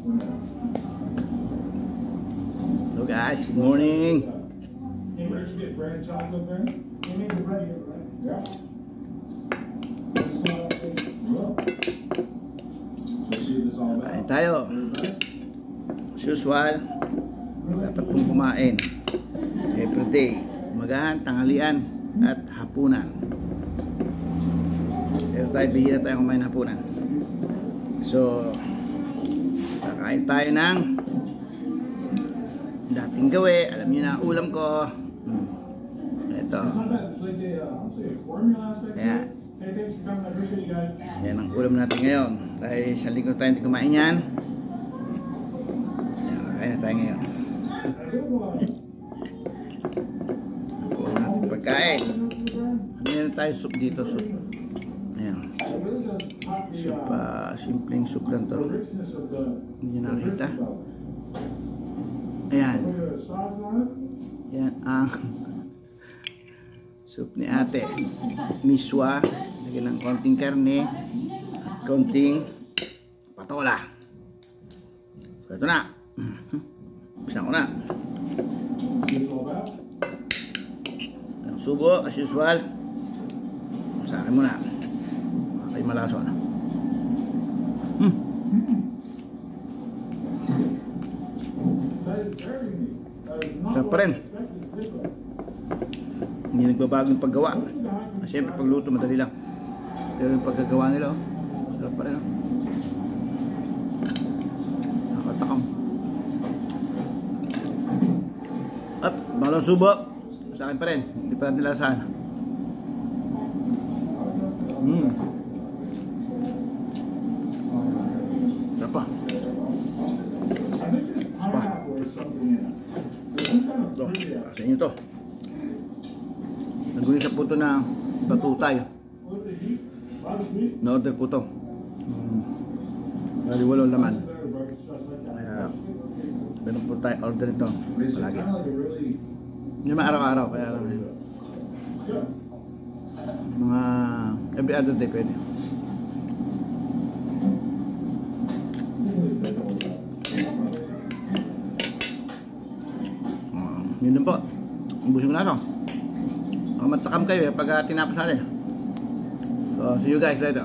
Hello guys, good morning. Kain tayo. As usual, dapat pong kumain everyday, umagahan, tanghalian at hapunan. Pero tayo, bihira tayo kumain hapunan. So kakain tayo ng dating gawi. Alam niyo na ang ulam ko. Ito. Ayan. Yan ang ulam natin ngayon. Tayo isang linggo tayo hindi kumain yan. Ayan, kakain na tayo ngayon. Pagkain. Meron tayo soup dito, soup. Ayan. Soup, simpleng soup lang to. Hindi nyo nakita. Ayan. Yan ang soup ni ate. Miswa. Lagyan ng konting karne. Konting patola. So ito na. Pisang ko na. Ang subo as usual. Sa akin muna. Okay, malaso na. Sarap pa rin. Hindi nagbabago yung paggawa. Siyempre pagluto madali lang. Pero yung pagkagawa nila, sarap pa rin. Nakatakam. Up, balong subo. Sa akin pa rin. Hindi pa natin lasahan. Sarap pa. Ito, sa inyo to. Naguli sa puto na batutay. Na-order po to. Bali 8 naman. Kaya ganun po tayo order ito palagi. Hindi naman araw-araw, kaya lang mga every other day pwede. Yun din po. Ubusin ko na ito. Matakam kayo pag tinapos natin. So see you guys later.